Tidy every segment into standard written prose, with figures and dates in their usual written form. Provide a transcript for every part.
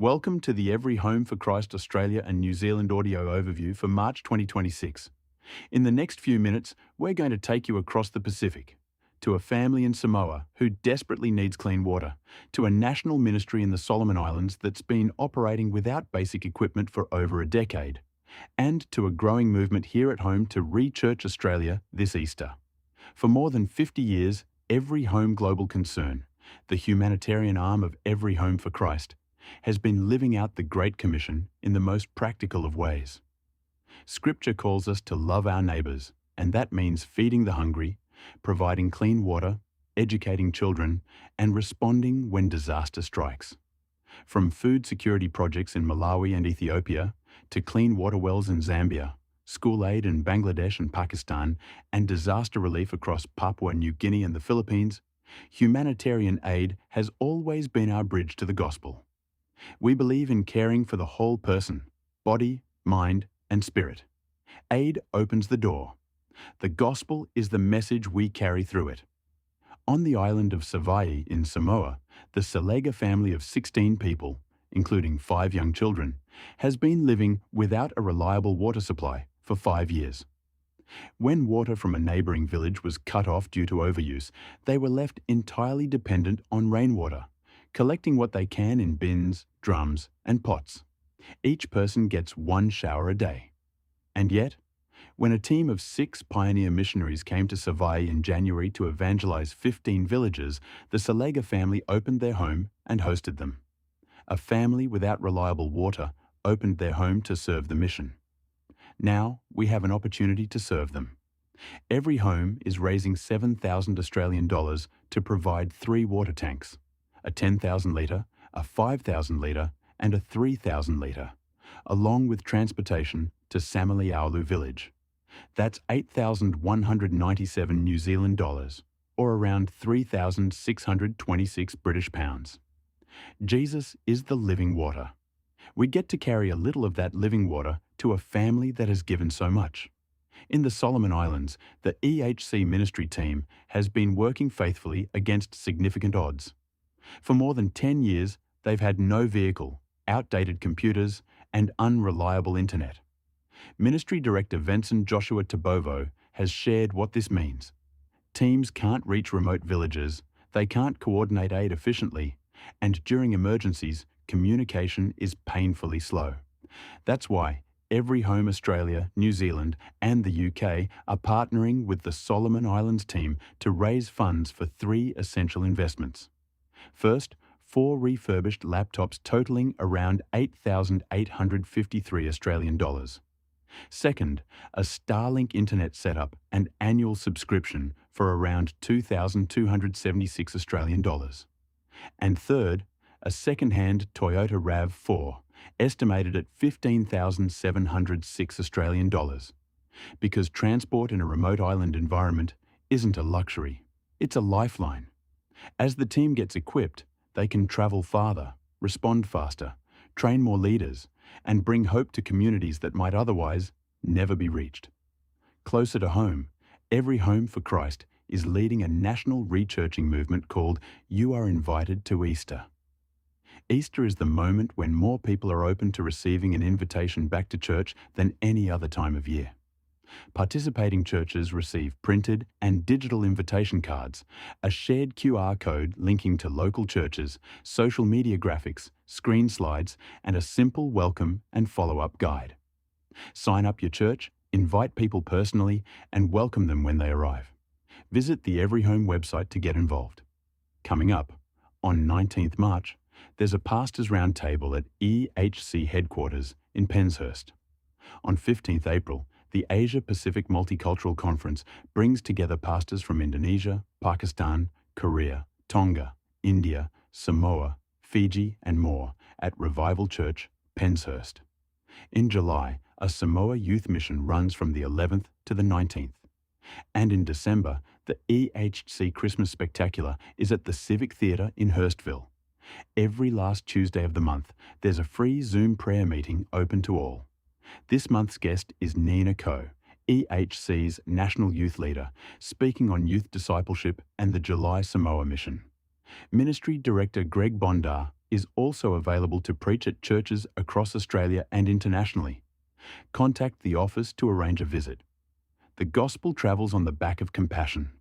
Welcome to the Every Home for Christ Australia and New Zealand audio overview for March 2026. In the next few minutes, we're going to take you across the Pacific, to a family in Samoa who desperately needs clean water, to a national ministry in the Solomon Islands that's been operating without basic equipment for over a decade, and to a growing movement here at home to re-church Australia this Easter. For more than 50 years, Every Home Global Concern, the humanitarian arm of Every Home for Christ, has been living out the Great Commission in the most practical of ways. Scripture calls us to love our neighbours, and that means feeding the hungry, providing clean water, educating children, and responding when disaster strikes. From food security projects in Malawi and Ethiopia, to clean water wells in Zambia, school aid in Bangladesh and Pakistan, and disaster relief across Papua New Guinea and the Philippines, humanitarian aid has always been our bridge to the gospel. We believe in caring for the whole person, body, mind, and spirit. Aid opens the door. The gospel is the message we carry through it. On the island of Savaii in Samoa, the Salega family of 16 people, including 5 young children, has been living without a reliable water supply for 5 years. When water from a neighbouring village was cut off due to overuse, they were left entirely dependent on rainwater, collecting what they can in bins, drums, and pots. Each person gets 1 shower a day. And yet, when a team of 6 pioneer missionaries came to Savaii in January to evangelize 15 villages, the Salega family opened their home and hosted them. A family without reliable water opened their home to serve the mission. Now we have an opportunity to serve them. Every home is raising 7,000 Australian dollars to provide 3 water tanks, a 10,000 litre, a 5,000 litre, and a 3,000 litre, along with transportation to Samaliaulu village. That's 8,197 New Zealand dollars, or around 3,626 British pounds. Jesus is the living water. We get to carry a little of that living water to a family that has given so much. In the Solomon Islands, the EHC ministry team has been working faithfully against significant odds. For more than 10 years, they've had no vehicle, outdated computers, and unreliable internet. Ministry Director Vincent Joshua Tabovo has shared what this means. Teams can't reach remote villages, they can't coordinate aid efficiently, and during emergencies, communication is painfully slow. That's why Every Home Australia, New Zealand, and the UK are partnering with the Solomon Islands team to raise funds for 3 essential investments. First, 4 refurbished laptops totalling around 8,853 Australian dollars. Second, a Starlink internet setup and annual subscription for around 2,276 Australian dollars. And third, a second-hand Toyota RAV4, estimated at 15,706 Australian dollars. Because transport in a remote island environment isn't a luxury, it's a lifeline. As the team gets equipped, they can travel farther, respond faster, train more leaders, and bring hope to communities that might otherwise never be reached. Closer to home, Every Home for Christ is leading a national rechurching movement called You Are Invited to Easter. Easter is the moment when more people are open to receiving an invitation back to church than any other time of year. Participating churches receive printed and digital invitation cards, a shared QR code linking to local churches, social media graphics, screen slides, and a simple welcome and follow-up guide. Sign up your church, invite people personally, and welcome them when they arrive. Visit the Every Home website to get involved. Coming up, on 19th March, there's a pastors' roundtable at EHC headquarters in Penshurst. On 15th April, the Asia-Pacific Multicultural Conference brings together pastors from Indonesia, Pakistan, Korea, Tonga, India, Samoa, Fiji, and more at Revival Church, Penshurst. In July, a Samoa youth mission runs from the 11th to the 19th. And in December, the EHC Christmas Spectacular is at the Civic Theatre in Hurstville. Every last Tuesday of the month, there's a free Zoom prayer meeting open to all. This month's guest is Nina Ko, EHC's National Youth Leader, speaking on youth discipleship and the July Samoa Mission. Ministry Director Greg Bondar is also available to preach at churches across Australia and internationally. Contact the office to arrange a visit. The gospel travels on the back of compassion.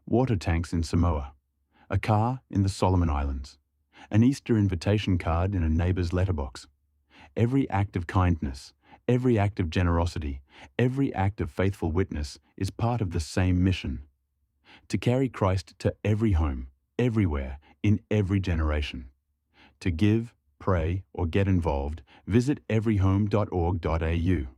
Water tanks in Samoa. A car in the Solomon Islands. An Easter invitation card in a neighbour's letterbox. Every act of kindness, every act of generosity, every act of faithful witness is part of the same mission. To carry Christ to every home, everywhere, in every generation. To give, pray, or get involved, visit everyhome.org.au.